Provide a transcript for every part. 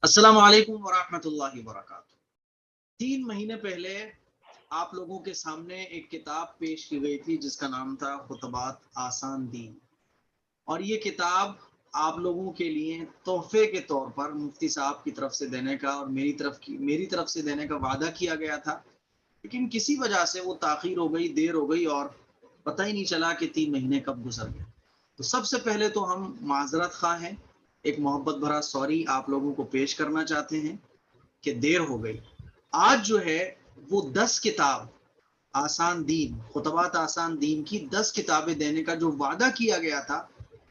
السلام علیکم ورحمۃ اللہ وبرکاتہ۔ 3 مہینے پہلے آپ لوگوں کے سامنے ایک کتاب پیش کی گئی تھی جس کا نام تھا خطبات آسان دین، اور یہ کتاب آپ لوگوں کے لیے تحفے کے طور پر مفتی صاحب کی طرف سے دینے کا اور میری طرف سے دینے کا وعدہ کیا گیا تھا، لیکن کسی وجہ سے وہ تاخیر ہو گئی، دیر ہو گئی، اور پتہ ہی نہیں چلا کہ 3 مہینے کب گزر گئے۔ تو سب سے پہلے تو ہم معذرت خواہ ہیں، ایک محبت بھرا سوری آپ لوگوں کو پیش کرنا چاہتے ہیں کہ دیر ہو گئی۔ آج جو ہے وہ 10 کتاب آسان دین، خطبات آسان دین کی 10 کتابیں دینے کا جو وعدہ کیا گیا تھا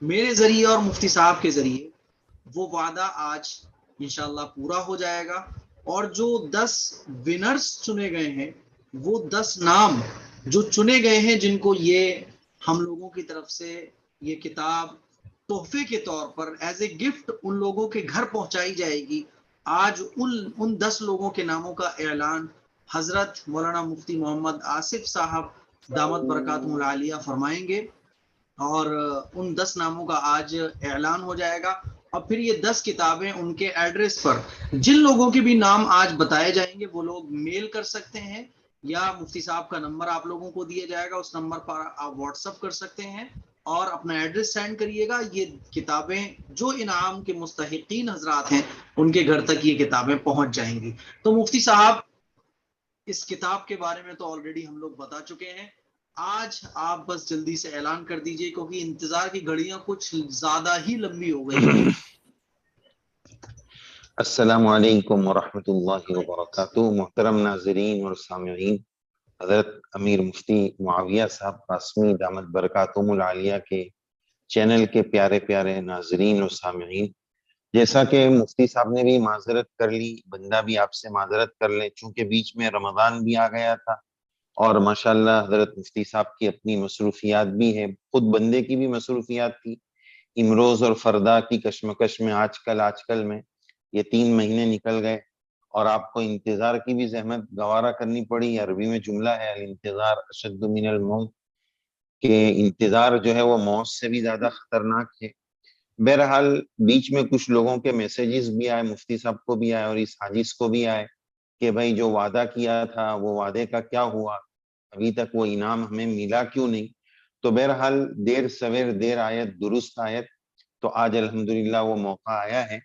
میرے ذریعے اور مفتی صاحب کے ذریعے، وہ وعدہ آج انشاءاللہ پورا ہو جائے گا۔ اور جو 10 ونرز چنے گئے ہیں، وہ 10 نام جو چنے گئے ہیں، جن کو یہ ہم لوگوں کی طرف سے یہ کتاب تحفے کے طور پر ایز اے گفٹ ان لوگوں کے گھر پہنچائی جائے گی، آج ان 10 لوگوں کے ناموں کا اعلان حضرت مولانا مفتی محمد آصف صاحب دامت برکاتہم العالیہ فرمائیں گے، اور ان 10 ناموں کا آج اعلان ہو جائے گا۔ اور پھر یہ 10 کتابیں ان کے ایڈریس پر، جن لوگوں کے بھی نام آج بتائے جائیں گے، وہ لوگ میل کر سکتے ہیں، یا مفتی صاحب کا نمبر آپ لوگوں کو دیا جائے گا، اس نمبر پر آپ واٹس اپ کر سکتے ہیں اور اپنا ایڈریس سینڈ کریے گا۔ یہ کتابیں جو انعام کے مستحقین حضرات ہیں ان کے گھر تک یہ کتابیں پہنچ جائیں گی۔ تو مفتی صاحب، اس کتاب کے بارے میں تو آلریڈی ہم لوگ بتا چکے ہیں، آج آپ بس جلدی سے اعلان کر دیجئے، کیونکہ انتظار کی گھڑیاں کچھ زیادہ ہی لمبی ہو گئی ہیں۔ السلام علیکم ورحمۃ اللہ وبرکاتہ۔ محترم ناظرین اور سامعین، حضرت امیر مفتی معاویہ صاحب قاسمی دامت برکاتہم العالیہ کے چینل کے پیارے پیارے ناظرین اور سامعین، جیسا کہ مفتی صاحب نے بھی معذرت کر لی، بندہ بھی آپ سے معذرت کر لے، چونکہ بیچ میں رمضان بھی آ گیا تھا اور ماشاءاللہ حضرت مفتی صاحب کی اپنی مصروفیات بھی ہے، خود بندے کی بھی مصروفیات تھی، امروز اور فردا کی کشمکش میں آج کل میں یہ 3 مہینے نکل گئے، اور آپ کو انتظار کی بھی زحمت گوارا کرنی پڑی۔ عربی میں جملہ ہے الانتظار اشد من الموت، کہ انتظار جو ہے وہ موت سے بھی زیادہ خطرناک ہے۔ بہرحال بیچ میں کچھ لوگوں کے میسیجز بھی آئے، مفتی صاحب کو بھی آئے اور اس حاجز کو بھی آئے کہ بھائی جو وعدہ کیا تھا وہ وعدے کا کیا ہوا، ابھی تک وہ انعام ہمیں ملا کیوں نہیں۔ تو بہرحال دیر سویر دیر آیت درست آیت، تو آج الحمدللہ وہ موقع آیا ہے،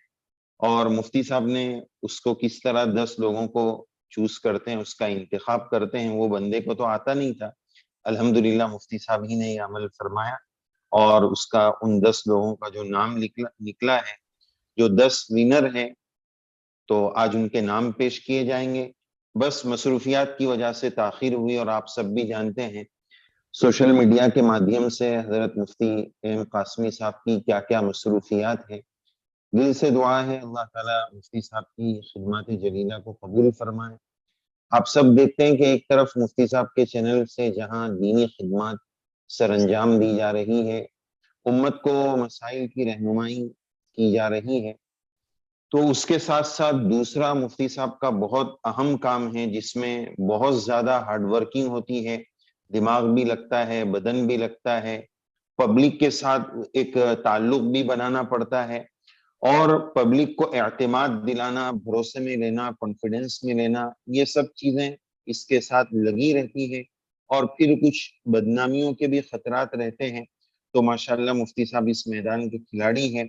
اور مفتی صاحب نے اس کو کس طرح 10 لوگوں کو چوز کرتے ہیں، اس کا انتخاب کرتے ہیں، وہ بندے کو تو آتا نہیں تھا، الحمدللہ مفتی صاحب ہی نے یہ عمل فرمایا، اور اس کا ان 10 لوگوں کا جو نام نکلا ہے، جو 10 ونر ہیں، تو آج ان کے نام پیش کیے جائیں گے۔ بس مصروفیات کی وجہ سے تاخیر ہوئی، اور آپ سب بھی جانتے ہیں سوشل میڈیا کے مادھیم سے حضرت مفتی ایم قاسمی صاحب کی کیا کیا مصروفیات ہیں۔ دل سے دعا ہے اللہ تعالیٰ مفتی صاحب کی خدمات جلیلہ کو قبول فرمائے۔ آپ سب دیکھتے ہیں کہ ایک طرف مفتی صاحب کے چینل سے جہاں دینی خدمات سر انجام دی جا رہی ہے، امت کو مسائل کی رہنمائی کی جا رہی ہے، تو اس کے ساتھ ساتھ دوسرا مفتی صاحب کا بہت اہم کام ہے جس میں بہت زیادہ ہارڈ ورکنگ ہوتی ہے، دماغ بھی لگتا ہے، بدن بھی لگتا ہے، پبلک کے ساتھ ایک تعلق بھی بنانا پڑتا ہے، اور پبلک کو اعتماد دلانا، بھروسے میں لینا، کانفیڈنس میں لینا، یہ سب چیزیں اس کے ساتھ لگی رہتی ہے، اور پھر کچھ بدنامیوں کے بھی خطرات رہتے ہیں۔ تو ماشاءاللہ مفتی صاحب اس میدان کے کھلاڑی ہیں۔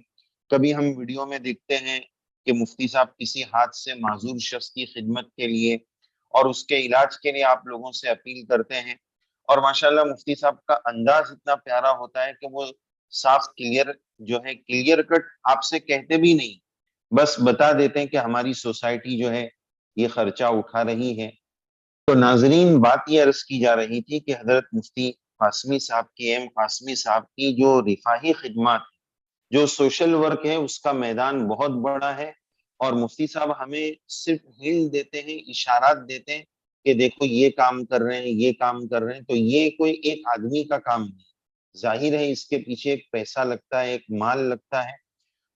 کبھی ہم ویڈیو میں دیکھتے ہیں کہ مفتی صاحب کسی ہاتھ سے معذور شخص کی خدمت کے لیے اور اس کے علاج کے لیے آپ لوگوں سے اپیل کرتے ہیں، اور ماشاءاللہ مفتی صاحب کا انداز اتنا پیارا ہوتا ہے کہ وہ صاف کلیئر کٹ آپ سے کہتے بھی نہیں، بس بتا دیتے ہیں کہ ہماری سوسائٹی جو ہے یہ خرچہ اٹھا رہی ہے۔ تو ناظرین، بات یہ عرض کی جا رہی تھی کہ حضرت مفتی قاسمی صاحب کی، ایم قاسمی صاحب کی جو رفاہی خدمات، جو سوشل ورک ہے، اس کا میدان بہت بڑا ہے، اور مفتی صاحب ہمیں صرف ہل دیتے ہیں، اشارات دیتے ہیں کہ دیکھو یہ کام کر رہے ہیں، یہ کام کر رہے ہیں، تو یہ کوئی ایک آدمی کا کام نہیں، ظاہر ہے اس کے پیچھے ایک پیسہ لگتا ہے، ایک مال لگتا ہے۔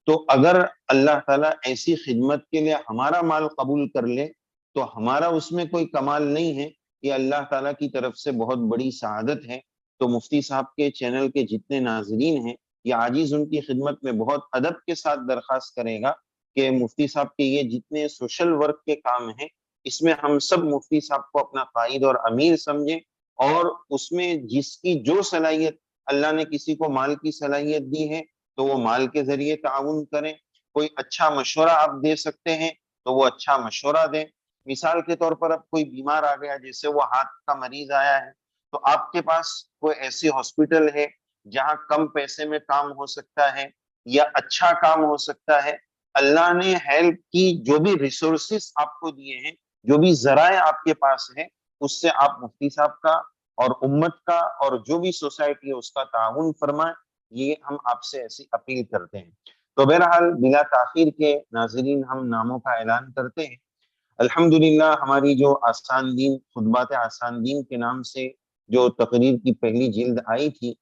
تو اگر اللہ تعالیٰ ایسی خدمت کے لیے ہمارا مال قبول کر لے تو ہمارا اس میں کوئی کمال نہیں ہے، یہ اللہ تعالیٰ کی طرف سے بہت بڑی سعادت ہے۔ تو مفتی صاحب کے چینل کے جتنے ناظرین ہیں، یہ عاجز ان کی خدمت میں بہت ادب کے ساتھ درخواست کرے گا کہ مفتی صاحب کے یہ جتنے سوشل ورک کے کام ہیں اس میں ہم سب مفتی صاحب کو اپنا قائد اور امیر سمجھیں، اور اس میں جس کی جو صلاحیت، اللہ نے کسی کو مال کی صلاحیت دی ہے تو وہ مال کے ذریعے تعاون کریں، کوئی اچھا مشورہ آپ دے سکتے ہیں تو وہ اچھا مشورہ دیں. مثال کے طور پر اب کوئی بیمار آ گیا، جیسے وہ ہاتھ کا مریض آیا ہے، تو آپ کے پاس کوئی ایسی ہاسپٹل ہے جہاں کم پیسے میں کام ہو سکتا ہے یا اچھا کام ہو سکتا ہے، اللہ نے ہیلپ کی جو بھی ریسورسز آپ کو دیے ہیں، جو بھی ذرائع آپ کے پاس ہے، اس سے آپ مفتی صاحب کا اور امت کا اور جو بھی سوسائٹی ہے اس کا تعاون فرمائیں. یہ ہم آپ سے ایسی اپیل کرتے ہیں. تو بہرحال بلا تاخیر کے ناظرین ہم ناموں کا اعلان کرتے ہیں. الحمدللہ ہماری جو آسان دین، خطبات آسان دین کے نام سے جو تقریر کی پہلی جلد آئی تھی،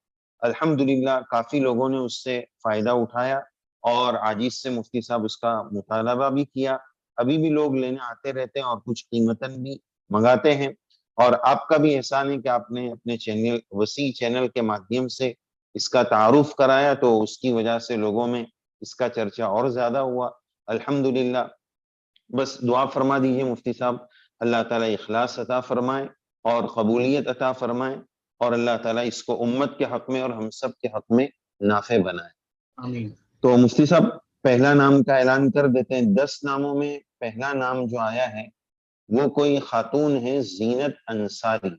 الحمدللہ کافی لوگوں نے اس سے فائدہ اٹھایا اور عاجز سے مفتی صاحب اس کا مطالبہ بھی کیا. ابھی بھی لوگ لینے آتے رہتے ہیں اور کچھ قیمتاً بھی منگاتے ہیں. اور آپ کا بھی احسان ہے کہ آپ نے اپنے چینل، وسیع چینل کے مادھیم سے اس کا تعارف کرایا، تو اس کی وجہ سے لوگوں میں اس کا چرچا اور زیادہ ہوا. الحمدللہ بس دعا فرما دیجئے مفتی صاحب، اللہ تعالیٰ اخلاص عطا فرمائے اور قبولیت عطا فرمائے، اور اللہ تعالیٰ اس کو امت کے حق میں اور ہم سب کے حق میں نافع بنائے. آمین. تو مفتی صاحب پہلا نام کا اعلان کر دیتے ہیں. 10 ناموں میں پہلا نام جو آیا ہے وہ کوئی خاتون ہے، زینت انصاری.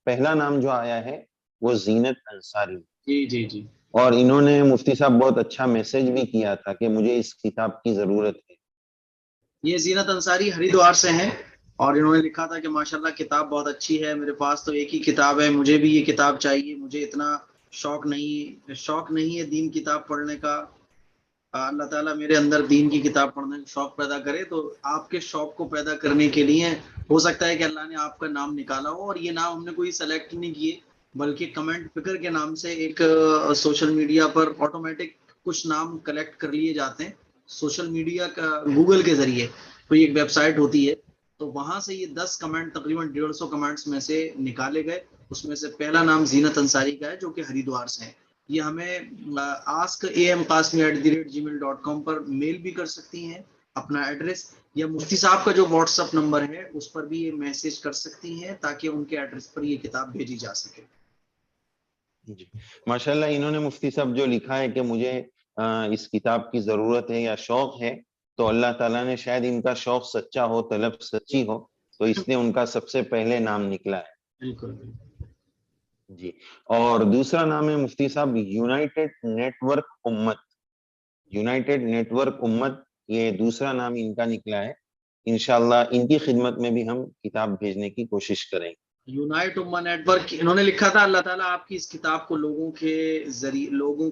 پہلا نام جو آیا ہے وہ زینت انصاری. جی جی جی. اور انہوں نے مفتی صاحب بہت اچھا میسج بھی کیا تھا کہ مجھے اس کتاب کی ضرورت ہے. یہ زینت انصاری ہریدوار سے ہیں، اور انہوں نے لکھا تھا کہ ماشاءاللہ کتاب بہت اچھی ہے، میرے پاس تو ایک ہی کتاب ہے، مجھے بھی یہ کتاب چاہیے، مجھے اتنا شوق نہیں ہے دین کتاب پڑھنے کا. اللہ تعالیٰ میرے اندر دین کی کتاب پڑھنے کا شوق پیدا کرے. تو آپ کے شوق کو پیدا کرنے کے لیے ہو سکتا ہے کہ اللہ نے آپ کا نام نکالا ہو، اور یہ نام ہم نے کوئی سلیکٹ نہیں کیے، بلکہ کمنٹ فکر کے نام سے ایک سوشل میڈیا پر آٹومیٹک کچھ نام کلیکٹ کر لیے جاتے ہیں سوشل میڈیا کا، گوگل کے ذریعے. کوئی ایک ویب سائٹ ہوتی ہے، تو وہاں سے یہ 10 کمنٹ تقریباً 150 کمنٹس میں سے نکالے گئے. اس میں سے پہلا نام زینت انصاری کا ہے جو کہ ہریدوار سے ہے. یہ ہمیں askam@gmail.com پر میل بھی کر سکتی ہیں اپنا ایڈریس، یا مفتی صاحب کا جو واٹس ایپ نمبر ہے اس پر بھی یہ میسج کر سکتی ہیں تاکہ ان کے ایڈریس پر یہ کتاب بھیجی جا سکے. جی ماشاءاللہ انہوں نے مفتی صاحب جو لکھا ہے کہ مجھے اس کتاب کی ضرورت ہے یا شوق ہے، تو اللہ تعالیٰ نے شاید ان کا شوق سچا ہو، طلب سچی ہو، تو اس لیے ان کا سب سے پہلے نام نکلا ہے. بالکل. جی. اور دوسرا نام ہے مفتی صاحب یونائٹڈ نیٹ ورک امت. یونائٹڈ نیٹ ورک امت، یہ دوسرا نام ان کا نکلا ہے. انشاءاللہ ان کی خدمت میں بھی ہم کتاب بھیجنے کی کوشش کریں گے. یونائٹ امہ نیٹ ورک، انہوں نے لکھا تھا اللہ تعالیٰ آپ کی اس کتاب کو لوگوں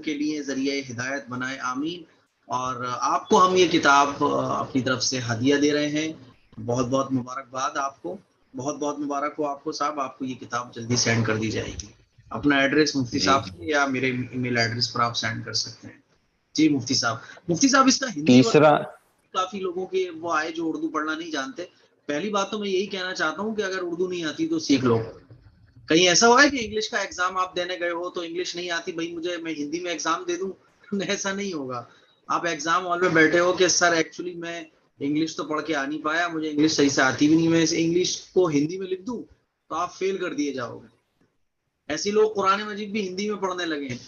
کے لیے ذریعہ ہدایت بنائے، آمین. اور آپ کو ہم یہ کتاب اپنی طرف سے ہدیہ دے رہے ہیں. بہت بہت مبارکباد آپ کو، بہت بہت مبارک ہو آپ کو صاحب. آپ کو یہ کتاب جلدی سینڈ کر دی جائے گی. اپنا ایڈریس مفتی جی صاحب سے یا میرے ای میل ایڈریس پر آپ سینڈ کر سکتے ہیں. جی مفتی صاحب اس کا ہندی تیسرا کافی لوگوں کے وہ آئے جو اردو پڑھنا نہیں جانتے. پہلی بات تو میں یہی کہنا چاہتا ہوں کہ اگر اردو نہیں آتی تو سیکھ لو. کہیں ایسا ہوا ہے کہ انگلش کا ایگزام آپ دینے گئے ہو تو انگلش نہیں آتی، بھائی میں ہندی میں ایگزام دے دوں؟ ایسا نہیں ہوگا. آپ ایگزام ہال میں بیٹھے ہو کہ سر ایکچولی میں انگلش تو پڑھ کے آ نہیں پایا، مجھے انگلش صحیح سے آتی بھی نہیں، میں انگلش کو ہندی میں لکھ دوں تو آپ فیل کر دیے جاؤ گے. ایسے لوگ قرآن مجید بھی ہندی میں پڑھنے لگے ہیں.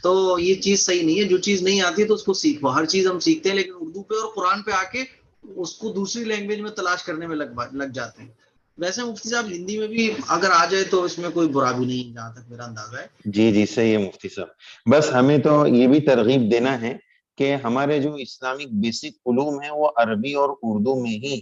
تو یہ چیز صحیح نہیں ہے. جو چیز نہیں آتی تو اس کو سیکھو. ہر چیز ہم سیکھتے ہیں لیکن اردو پہ اور قرآن پہ آ کے اس کو دوسری لینگویج میں تلاش کرنے میں لگ جاتے ہیں. ویسے مفتی صاحب ہندی میں بھی اگر آ جائے تو اس میں کوئی برا بھی نہیں، جہاں تک میرا اندازہ ہے. جی صحیح ہے مفتی صاحب. بس ہمیں تو یہ بھی ترغیب دینا ہے کہ ہمارے جو اسلامک بیسک علوم ہیں وہ عربی اور اردو میں ہی.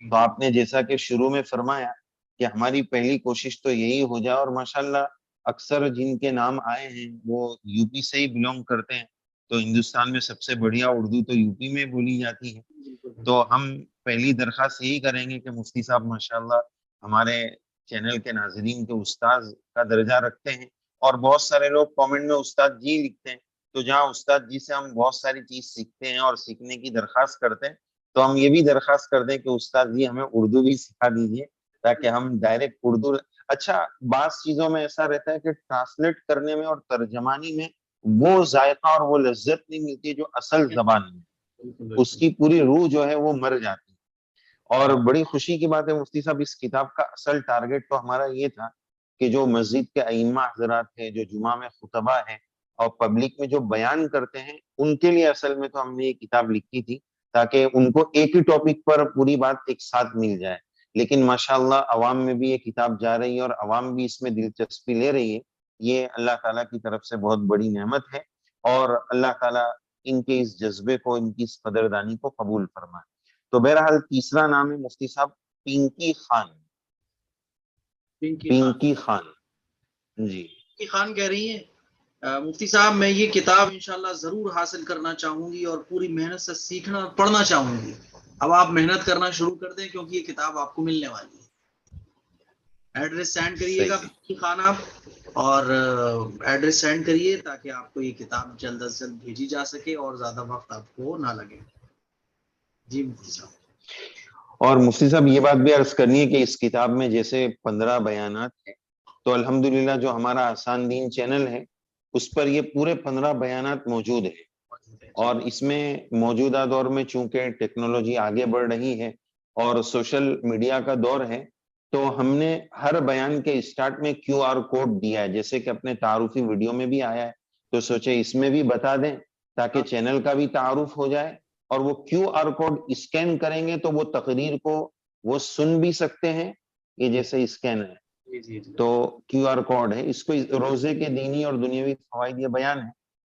تو آپ نے جیسا کہ شروع میں فرمایا کہ ہماری پہلی کوشش تو یہی ہو جائے، اور ماشاءاللہ اکثر جن کے نام آئے ہیں وہ یو پی سے ہی بلونگ کرتے ہیں. تو ہندوستان میں سب سے بڑھیا اردو تو یو پی میں بولی جاتی ہے. تو ہم پہلی درخواست یہی کریں گے کہ مفتی صاحب ماشاءاللہ ہمارے چینل کے ناظرین کے استاذ کا درجہ رکھتے ہیں، اور بہت سارے لوگ کامنٹ میں استاد جی لکھتے ہیں. تو جہاں استاد جی سے ہم بہت ساری چیز سیکھتے ہیں اور سیکھنے کی درخواست کرتے ہیں، تو ہم یہ بھی درخواست کرتے ہیں کہ استاد جی ہمیں اردو بھی سکھا دیجیے تاکہ ہم ڈائریکٹ اردو. اچھا بعض چیزوں میں ایسا رہتا ہے کہ ٹرانسلیٹ کرنے میں اور ترجمانی میں وہ ذائقہ اور وہ لذت نہیں ملتی جو اصل زبان میں. اس کی پوری روح جو ہے وہ مر جاتی ہے۔ اور بڑی خوشی کی بات ہے مفتی صاحب، اس کتاب کا اصل ٹارگٹ تو ہمارا یہ تھا کہ جو مسجد کے ائمہ حضرات ہیں، جو جمعہ میں خطبہ ہیں اور پبلک میں جو بیان کرتے ہیں، ان کے لیے اصل میں تو ہم نے یہ کتاب لکھی تھی تاکہ ان کو ایک ہی ٹاپک پر پوری بات ایک ساتھ مل جائے۔ لیکن ماشاءاللہ عوام میں بھی یہ کتاب جا رہی ہے اور عوام بھی اس میں دلچسپی لے رہی ہے، یہ اللہ تعالیٰ کی طرف سے بہت بڑی نعمت ہے، اور اللہ تعالیٰ ان کے اس جذبے کو، ان کی اس قدردانی کو قبول فرمائے۔ تو بہرحال تیسرا نام ہے مفتی صاحب پنکی خان۔ پنکی خان جی، پنکی خان کہہ رہی ہیں مفتی صاحب میں یہ کتاب انشاءاللہ ضرور حاصل کرنا چاہوں گی اور پوری محنت سے سیکھنا اور پڑھنا چاہوں گی۔ اب آپ محنت کرنا شروع کر دیں کیونکہ یہ کتاب آپ کو ملنے والی ہے۔ ایڈریس سینڈ کریے گا صحیح ہے۔ پنکی خان آپ، اور ایڈریس سینڈ کریے تاکہ آپ کو یہ کتاب جلد از جلد بھیجی جا سکے اور زیادہ وقت آپ کو نہ لگے۔ جی مفتی صاحب۔ اور مفتی صاحب یہ بات بھی عرض کرنی ہے کہ اس کتاب میں جیسے 15 بیانات ہیں، تو الحمدللہ جو ہمارا آسان دین چینل ہے اس پر یہ پورے 15 بیانات موجود ہیں۔ اور اس میں موجودہ دور میں چونکہ ٹیکنالوجی آگے بڑھ رہی ہے اور سوشل میڈیا کا دور ہے، تو ہم نے ہر بیان کے اسٹارٹ میں QR کوڈ دیا ہے، جیسے کہ اپنے تعارفی ویڈیو میں بھی آیا ہے، تو سوچے اس میں بھی بتا دیں تاکہ چینل کا بھی تعارف ہو جائے، اور وہ QR کوڈ اسکین کریں گے تو وہ تقریر کو وہ سن بھی سکتے ہیں، یہ جیسے اسکین ہے تو QR کوڈ ہے، اس کو روزے کے دینی اور دنیاوی فوائد یہ بیان ہے،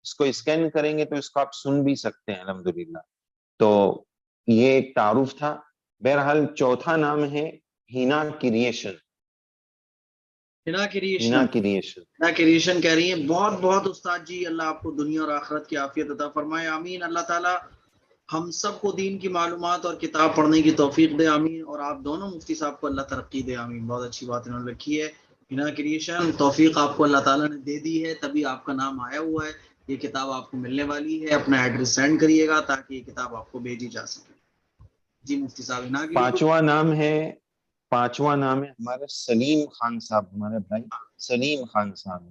اس کو اسکین کریں گے تو اس کو آپ سن بھی سکتے ہیں الحمدللہ۔ تو یہ ایک تعارف تھا۔ بہرحال چوتھا نام ہے ہینا کریشن۔ ہنا کریشن، ہینا کریشن ہنا کریشن کہہ رہی ہیں بہت بہت استاد جی اللہ آپ کو دنیا اور آخرت کی عافیت عطا فرمائے، آمین۔ اللہ تعالیٰ ہم سب کو دین کی معلومات اور کتاب پڑھنے کی توفیق دے، آمین۔ اور آپ دونوں مفتی صاحب کو اللہ ترقی دے، آمین۔ بہت اچھی بات انہوں نے رکھی ہے۔ ہنا کریشن، توفیق آپ کو اللہ تعالیٰ نے دے دی ہے، تبھی آپ کا نام آیا ہوا ہے۔ یہ کتاب آپ کو ملنے والی ہے، اپنا ایڈریس سینڈ کریے گا تاکہ یہ کتاب آپ کو بھیجی جا سکے۔ جی مفتی صاحب۔ ہنا کریشن پانچواں نام ہے ہمارے سلیم خان صاحب، ہمارے بھائی سلیم خان صاحب۔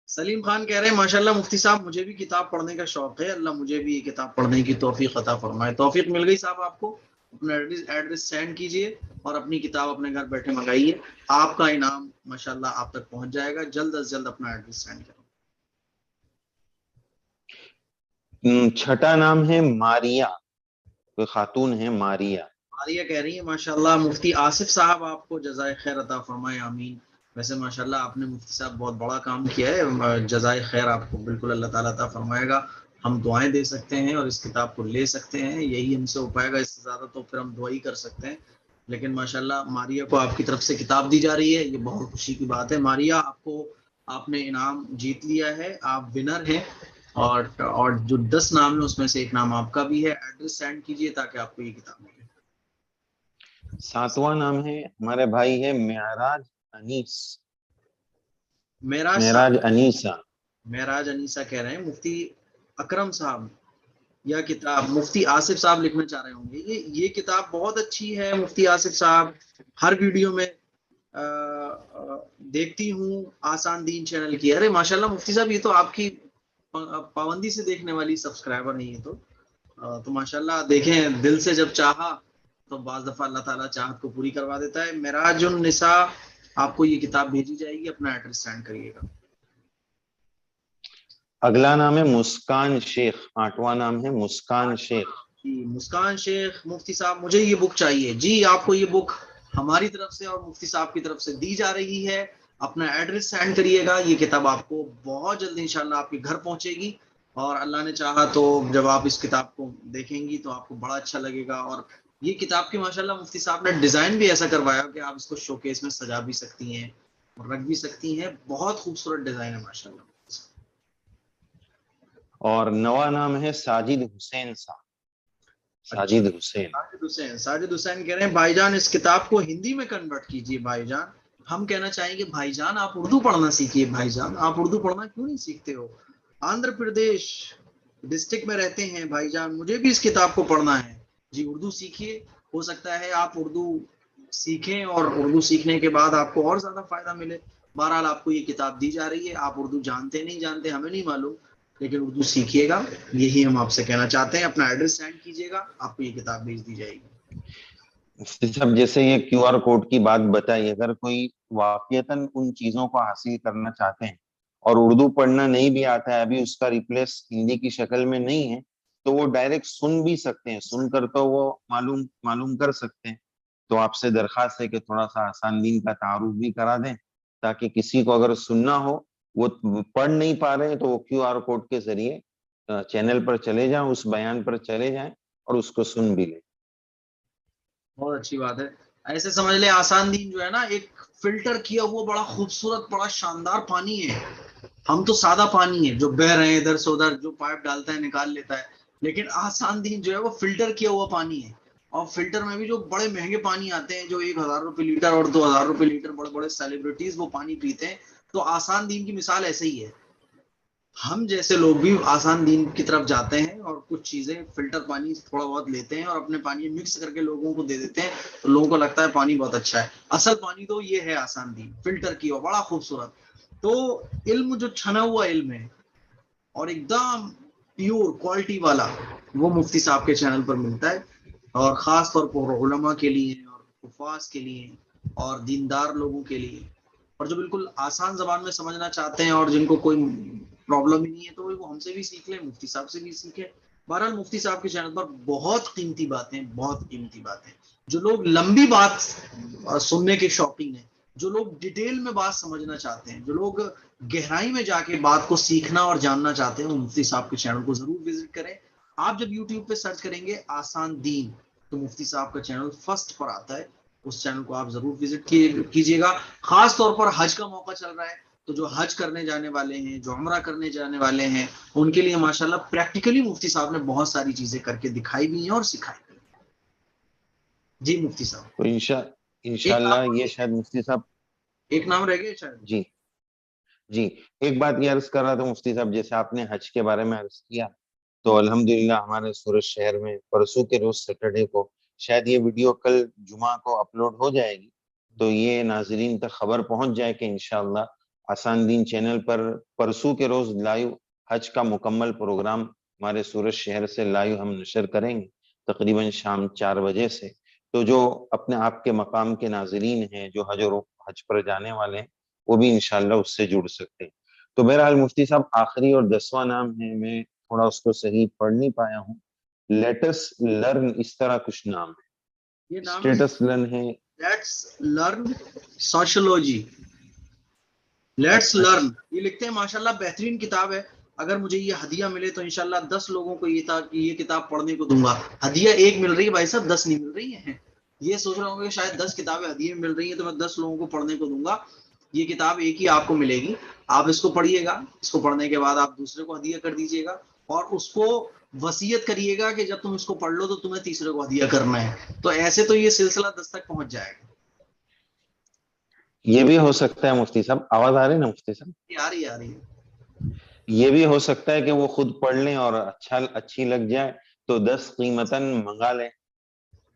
سلیم خان کہہ رہے ہیں ماشاءاللہ مفتی صاحب مجھے بھی کتاب پڑھنے کا شوق ہے، اللہ مجھے بھی یہ کتاب پڑھنے کی توفیق عطا فرمائے۔ توفیق مل گئی صاحب آپ کو، اپنا ایڈریس سینڈ کیجئے اور اپنی کتاب اپنے گھر بیٹھے منگائیے، آپ کا انعام ماشاءاللہ آپ تک پہنچ جائے گا۔ جلد از جلد اپنا ایڈریس سینڈ کریں۔ چھٹا نام ہے ماریا، کوئی خاتون ہے ماریا۔ ماریہ کہہ رہی ہیں ماشاءاللہ مفتی آصف صاحب آپ کو جزائے خیر عطا فرمائے، آمین۔ ویسے ماشاءاللہ آپ نے مفتی صاحب بہت بڑا کام کیا ہے، جزائے خیر آپ کو بالکل اللہ تعالیٰ عطا فرمائے گا۔ ہم دعائیں دے سکتے ہیں اور اس کتاب کو لے سکتے ہیں، یہی ہم سے ہو پائے گا، اس سے زیادہ تو پھر ہم دعا ہی کر سکتے ہیں۔ لیکن ماشاءاللہ ماریہ کو آپ کی طرف سے کتاب دی جا رہی ہے، یہ بہت خوشی کی بات ہے۔ ماریہ آپ نے انعام جیت لیا ہے، آپ ونر ہیں، اور جو 10 نام ہے اس میں سے ایک نام آپ کا بھی ہے۔ ایڈریس سینڈ کیجئے تاکہ آپ کو یہ کتاب ملے۔ ساتواں نام ہے ہمارے بھائی ہے معراج انیس، صاحب، معراج انیسہ۔ معراج انیسہ کہہ رہے ہیں مفتی اکرم صاحب یا کتاب مفتی آصف صاحب لکھنا چاہ رہے ہوں گے۔ یہ کتاب بہت اچھی ہے مفتی آصف صاحب، ہر ویڈیو میں دیکھتی ہوں آسان دین چینل کی۔ ارے ماشاءاللہ مفتی صاحب یہ تو آپ کی پابندی سے دیکھنے والی سبسکرائبر نہیں ہے، تو ماشاءاللہ دیکھیں، دل سے جب چاہا تو بعض دفعہ اللہ تعالیٰ چاہت کو پوری کروا دیتا ہے۔ معراج النساء آپ کو یہ کتاب بھیجی جائے گی، اپنا ایڈریس سینڈ کریے گا۔ اگلا نام ہے مسکان شیخ، 8واں نام ہے مسکان شیخ۔ جی مسکان شیخ مفتی صاحب مجھے یہ بک چاہیے۔ جی آپ کو یہ بک ہماری طرف سے اور مفتی صاحب کی طرف سے دی جا رہی ہے، اپنا ایڈریس سینڈ کریے گا، یہ کتاب آپ کو بہت جلد انشاءاللہ آپ کے گھر پہنچے گی، اور اللہ نے چاہا تو جب آپ اس کتاب کو دیکھیں گی تو آپ کو بڑا اچھا لگے گا۔ اور یہ کتاب کی ماشاءاللہ مفتی صاحب نے ڈیزائن بھی ایسا کروایا کہ آپ اس کو شوکیس میں سجا بھی سکتی ہیں اور رکھ بھی سکتی ہیں، بہت خوبصورت ڈیزائن ہے ماشاءاللہ۔ اور 9واں نام ہے ساجد حسین صاحب، ساجد حسین۔ ساجد حسین کہہ رہے ہیں بھائی جان اس کتاب کو ہندی میں کنورٹ کیجئے بھائی جان۔ ہم کہنا چاہیں گے بھائی جان آپ اردو پڑھنا سیکھیے، بھائی جان آپ اردو پڑھنا کیوں نہیں سیکھتے ہو؟ آندھرا پردیش ڈسٹرکٹ میں رہتے ہیں بھائی جان، مجھے بھی اس کتاب کو پڑھنا ہے۔ جی اردو سیکھیے، ہو سکتا ہے آپ اردو سیکھیں اور اردو سیکھنے کے بعد آپ کو اور زیادہ فائدہ ملے۔ بہرحال آپ کو یہ کتاب دی جا رہی ہے، آپ اردو جانتے نہیں جانتے ہمیں نہیں معلوم، لیکن اردو سیکھیے گا، یہی ہم آپ سے کہنا چاہتے ہیں. اپنا ایڈریس سینڈ کیجیے گا، آپ کو یہ کتاب بھیج دی جائے گی. مفتی صاحب جیسے یہ کیو آر کوڈ کی بات بتائی، اگر کوئی واقعتاً ان چیزوں کو حاصل کرنا چاہتے ہیں اور اردو پڑھنا نہیں بھی آتا ہے، ابھی اس کا ریپلیس ہندی کی شکل میں نہیں ہے، تو وہ ڈائریکٹ سن بھی سکتے ہیں، سن کر تو وہ معلوم کر سکتے ہیں. تو آپ سے درخواست ہے کہ تھوڑا سا آسان دین کا تعارف بھی کرا دیں، تاکہ کسی کو اگر سننا ہو، وہ پڑھ نہیں پا رہے ہیں، تو وہ کیو آر کوڈ کے ذریعے چینل پر چلے جائیں، اس بیان پر چلے جائیں اور اس کو سن بھی لیں. بہت اچھی بات ہے. ایسے سمجھ لیں آسان دین جو ہے نا، ایک فلٹر کیا ہوا بڑا خوبصورت بڑا شاندار پانی ہے. ہم تو سادہ پانی ہے جو بہ رہے ہیں ادھر سے ادھر، جو پائپ ڈالتا ہے نکال لیتا ہے. لیکن آسان دین جو ہے وہ فلٹر کیا ہوا پانی ہے. اور فلٹر میں بھی جو بڑے مہنگے پانی آتے ہیں، جو 1,000 روپے لیٹر اور 2,000 روپے لیٹر، بڑے بڑے سیلیبریٹیز وہ پانی پیتے ہیں. تو آسان دین کی مثال ایسے ہی ہے. ہم جیسے لوگ بھی آسان دین کی طرف جاتے ہیں اور کچھ چیزیں فلٹر پانی تھوڑا بہت لیتے ہیں اور اپنے پانی مکس کر کے لوگوں کو دے دیتے ہیں، تو لوگوں کو لگتا ہے پانی بہت اچھا ہے. اصل پانی تو یہ ہے آسان دین، فلٹر کیا ہوا بڑا خوبصورت. تو علم جو چھنا ہوا علم ہے اور ایک دم پیور کوالٹی والا، وہ مفتی صاحب کے چینل پر ملتا ہے. اور خاص طور پر علماء کے لیے اور حفاظ کے لیے اور دیندار لوگوں کے لیے، اور جو بالکل آسان زبان میں سمجھنا چاہتے ہیں اور جن کو کوئی پرابلم ہی نہیں ہے، تو وہ ہم سے بھی سیکھ لیں، مفتی صاحب سے بھی سیکھیں. بہرحال مفتی صاحب کے چینل پر بہت قیمتی باتیں، بہت قیمتی باتیں. جو لوگ لمبی بات سننے کے شوقین ہیں، جو لوگ ڈیٹیل میں بات سمجھنا چاہتے ہیں، جو لوگ گہرائی میں جا کے بات کو سیکھنا اور جاننا چاہتے ہیں، وہ مفتی صاحب کے چینل کو ضرور وزٹ کریں. آپ جب یوٹیوب پہ سرچ کریں گے آسان دین، تو مفتی صاحب کا چینل فرسٹ پر آتا ہے. اس چینل کو آپ ضرور وزٹ کیجیے گا. خاص طور پر حج کا موقع چل رہا ہے، تو جو حج کرنے جانے والے ہیں، جو عمرہ کرنے جانے والے ہیں، ان کے لیے ماشاءاللہ پریکٹیکلی مفتی صاحب نے بہت ساری چیزیں کر کے دکھائی بھی ہیں اور سکھائی بھی ہیں. جی مفتی صاحب، تو ایک انشاءاللہ نام یہ شاید مفتی صاحب. ایک نام رہ گیا شاید. جی جی، ایک بات یہ عرض کر رہا تھا مفتی صاحب، جیسے آپ نے حج کے بارے میں عرض کیا، تو الحمدللہ ہمارے سورت شہر میں پرسوں کے روز سیٹرڈے کو، شاید یہ ویڈیو کل جمعہ کو اپلوڈ ہو جائے گی، تو یہ ناظرین تک خبر پہنچ جائے کہ انشاءاللہ آسان دین چینل پر پرسوں کے روز لائیو حج کا مکمل پروگرام ہمارے سورت شہر سے لائیو ہم نشر کریں گے، تقریباً شام 4 بجے سے. تو جو اپنے آپ کے مقام کے ناظرین ہیں، جو حج پر جانے والے ہیں، وہ بھی انشاءاللہ اس سے جڑ سکتے ہیں. تو بہرحال مفتی صاحب آخری اور 10واں نام ہے، میں تھوڑا اس کو صحیح پڑھ نہیں پایا ہوں، لیٹس لرن، اس طرح کچھ نام ہے. یہ نام اسٹیٹس لرن ہے. Let's learn sociology. Let's learn یہ لکھتے ہیں. ماشاءاللہ بہترین کتاب ہے. اگر مجھے یہ ہدیہ ملے تو انشاءاللہ 10 لوگوں کو یہ کتاب پڑھنے کو دوں گا. ہدیہ ایک مل رہی ہے بھائی صاحب، 10 نہیں مل رہی ہیں. یہ سوچ رہا ہوں کہ شاید 10 کتابیں ہدیے میں مل رہی ہیں، تو میں 10 لوگوں کو پڑھنے کو دوں گا. یہ کتاب ایک ہی آپ کو ملے گی. آپ اس کو پڑھیے گا، اس کو پڑھنے کے بعد آپ دوسرے کو ہدیہ کر دیجیے گا، اور اس کو وصیت کریے گا کہ جب تم اس کو پڑھ لو تو تمہیں تیسرے کو ہدیہ کرنا ہے. تو ایسے تو یہ سلسلہ 10 تک پہنچ جائے گا. یہ بھی ہو سکتا ہے مفتی صاحب، آواز آ رہی ہے نا مفتی صاحب؟ آ رہی ہے. یہ بھی ہو سکتا ہے کہ وہ خود پڑھ لیں اور اچھی لگ جائے تو 10 قیمتاً منگا لیں.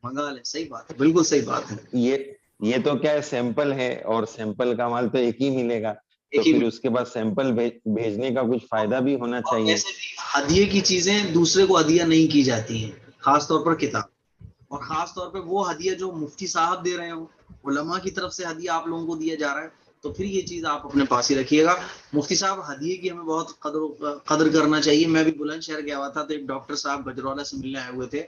منگا لیں. صحیح بات ہے، بالکل صحیح بات ہے. یہ تو کیا ہے، سیمپل ہے، اور سیمپل کا مال تو ایک ہی ملے گا، تو ایک ہی. پھر اس کے بعد سیمپل بھیجنے کا کچھ فائدہ بھی ہونا اور چاہیے. ویسے بھی ہدیے کی چیزیں دوسرے کو ہدیہ نہیں کی جاتی ہیں، خاص طور پر کتاب. اور خاص طور پہ وہ ہدیہ جو مفتی صاحب دے رہے ہوں، علماء کی طرف سے ہدیہ آپ لوگوں کو دیا جا رہا ہے، تو پھر یہ چیز آپ اپنے پاس ہی رکھیے گا. مفتی صاحب ہدیے کی ہمیں بہت قدر کرنا چاہیے. میں بھی بلند شہر گیا ہوا تھا، تو ایک ڈاکٹر صاحب گجرولہ سے ملنے آئے ہوئے تھے.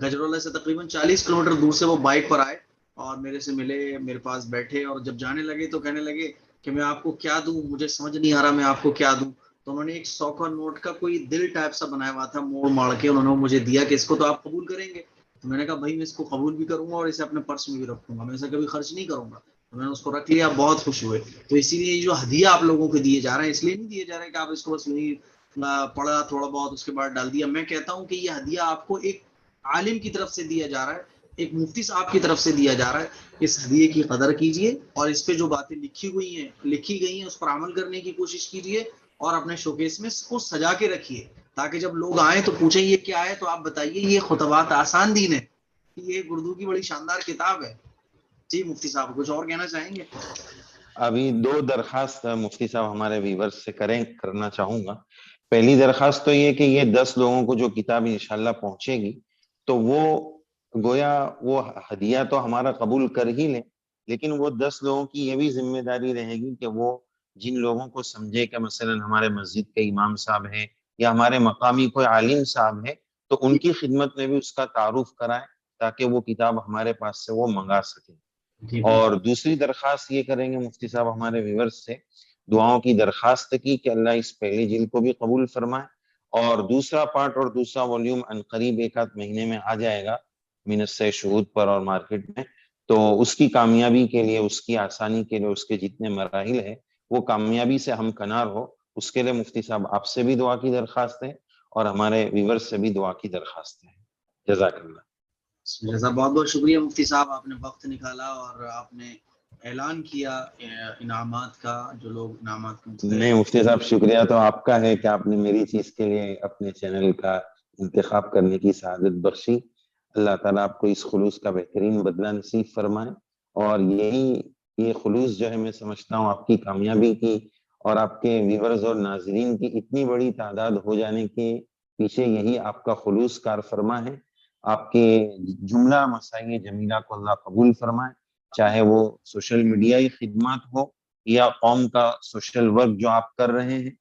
گجرولہ سے تقریباً 40 کلومیٹر دور سے وہ بائک پر آئے اور میرے سے ملے، میرے پاس بیٹھے، اور جب جانے لگے تو کہنے لگے کہ میں آپ کو کیا دوں، مجھے سمجھ نہیں آ رہا میں آپ کو کیا دوں. تو انہوں نے ایک 100 کا نوٹ کا کوئی دل ٹائپ سا بنایا ہوا تھا، موڑ ماڑ کے انہوں نے مجھے دیا کہ اس کو تو آپ قبول کریں گے. تو میں نے کہا بھائی میں اس کو قبول بھی کروں گا اور اسے اپنے پرس میں بھی رکھوں گا، میں اسے کبھی خرچ نہیں کروں گا. تو میں نے اس کو رکھ لیا، بہت خوش ہوئے. تو اسی لیے جو ہدیہ آپ لوگوں کو دیے جا رہے ہیں، اس لیے نہیں دیے جا رہے کہ آپ اس کو بس پڑھا تھوڑا بہت اس کے بعد ڈال دیا. میں کہتا ہوں کہ یہ ہدیہ آپ کو ایک عالم کی طرف سے دیا جا رہا ہے، ایک مفتی صاحب کی طرف سے دیا جا رہا ہے. اس ہدیے کی قدر کیجیے اور اس پہ جو باتیں لکھی گئی ہیں اس پر عمل کرنے کی کوشش کیجیے، اور اپنے شوکیس میں اس کو سجا کے رکھیے، تاکہ جب لوگ آئیں تو پوچھیں یہ کیا ہے، تو آپ بتائیے یہ خطبات آسان دین ہے، یہ اردو کی بڑی شاندار کتاب ہے. جی مفتی صاحب کچھ اور کہنا چاہیں گے؟ ابھی 2 درخواست مفتی صاحب ہمارے ویورز سے کرنا چاہوں گا. پہلی درخواست تو یہ کہ یہ 10 لوگوں کو جو کتاب انشاءاللہ پہنچے گی تو وہ گویا وہ ہدیہ تو ہمارا قبول کر ہی لیں، لیکن وہ 10 لوگوں کی یہ بھی ذمہ داری رہے گی کہ وہ جن لوگوں کو سمجھے کہ مثلا ہمارے مسجد کے امام صاحب ہیں یا ہمارے مقامی کوئی عالم صاحب ہے تو ان کی خدمت میں بھی اس کا تعارف کرائیں تاکہ وہ کتاب ہمارے پاس سے وہ منگا سکیں۔ جی اور دوسری درخواست یہ کریں گے مفتی صاحب ہمارے ویورز سے دعاؤں کی درخواست کی کہ اللہ اس پہلی جلد کو بھی قبول فرمائے، اور دوسرا پارٹ اور دوسرا والیوم عنقریب ایک آدھ مہینے میں آ جائے گا منت سے شہود پر اور مارکیٹ میں، تو اس کی کامیابی کے لیے، اس کی آسانی کے لیے، اس کے جتنے مراحل ہیں وہ کامیابی سے ہم کنار ہو، اس کے لیے مفتی صاحب آپ سے بھی دعا کی درخواست ہے اور ہمارے ویورز سے بھی دعا کی درخواست ہے۔ جزاک اللہ۔ جزاک بہت بہت شکریہ مفتی صاحب، آپ نے وقت نکالا اور آپ نے اعلان کیا انعامات کا، جو لوگ انعامات کو نہیں مفتی صاحب، شکریہ تو آپ کا ہے کہ آپ نے میری چیز کے لیے اپنے چینل کا انتخاب کرنے کی سعادت بخشی۔ اللہ تعالیٰ آپ کو اس خلوص کا بہترین بدلہ نصیب فرمائے، اور یہ خلوص جو ہے میں سمجھتا ہوں آپ کی کامیابی کی اور آپ کے ویورز اور ناظرین کی اتنی بڑی تعداد ہو جانے کے پیچھے یہی آپ کا خلوص کار فرما ہے۔ آپ کے جملہ مسائل جمیلہ کو اللہ قبول فرمائے، چاہے وہ سوشل میڈیائی خدمات ہو یا قوم کا سوشل ورک جو آپ کر رہے ہیں۔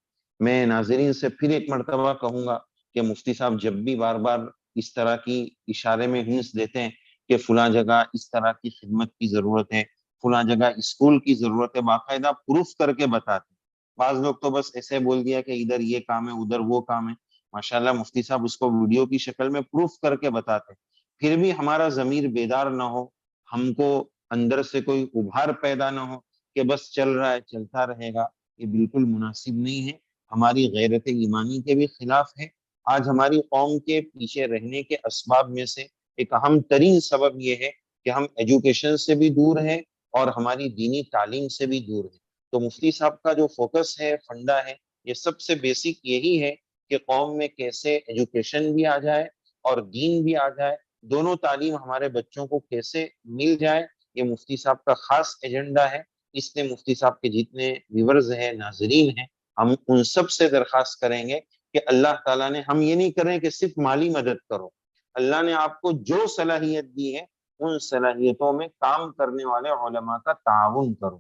میں ناظرین سے پھر ایک مرتبہ کہوں گا کہ مفتی صاحب جب بھی بار بار اس طرح کی اشارے میں ہنس دیتے ہیں کہ فلاں جگہ اس طرح کی خدمت کی ضرورت ہے، فلاں جگہ اسکول کی ضرورت ہے، باقاعدہ پروف کر کے بتاتے ہیں۔ بعض لوگ تو بس ایسے بول دیا کہ ادھر یہ کام ہے ادھر وہ کام ہے، ماشاءاللہ مفتی صاحب اس کو ویڈیو کی شکل میں پروف کر کے بتاتے ہیں، پھر بھی ہمارا ضمیر بیدار نہ ہو، ہم کو اندر سے کوئی ابھار پیدا نہ ہو کہ بس چل رہا ہے چلتا رہے گا، یہ بالکل مناسب نہیں ہے، ہماری غیرت ایمانی کے بھی خلاف ہے۔ آج ہماری قوم کے پیچھے رہنے کے اسباب میں سے ایک اہم ترین سبب یہ ہے کہ ہم ایجوکیشن سے بھی دور ہیں اور ہماری دینی تعلیم سے بھی دور ہیں۔ تو مفتی صاحب کا جو فوکس ہے، فنڈا ہے، یہ سب سے بیسک یہی ہے کہ قوم میں کیسے ایجوکیشن بھی آ جائے اور دین بھی آ جائے، دونوں تعلیم ہمارے بچوں کو کیسے مل جائے، یہ مفتی صاحب کا خاص ایجنڈا ہے۔ اس نے مفتی صاحب کے جتنے ویورز ہیں، ناظرین ہیں، ہم ان سب سے درخواست کریں گے کہ اللہ تعالیٰ نے، ہم یہ نہیں کریں کہ صرف مالی مدد کرو، اللہ نے آپ کو جو صلاحیت دی ہے ان صلاحیتوں میں کام کرنے والے علماء کا تعاون کرو۔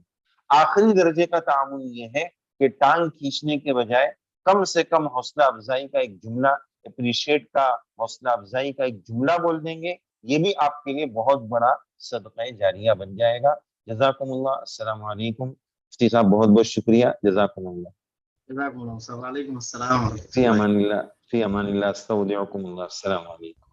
آخری درجے کا تعاون یہ ہے کہ ٹانگ کھینچنے کے بجائے کم سے کم حوصلہ افزائی کا ایک جملہ، اپریشیٹ کا حوصلہ افزائی کا ایک جملہ بول دیں گے، یہ بھی آپ کے لیے بہت بڑا صدقہ جاریہ بن جائے گا۔ جزاکم اللہ۔ السلام علیکم مفتی صاحب، بہت بہت شکریہ، جزاکم اللہ۔ جزاک اللہ، وعلیکم السلام ورحمۃ فی اللہ۔ امان اللہ، فی امان اللہ، استودعکم اللہ، السلام علیکم۔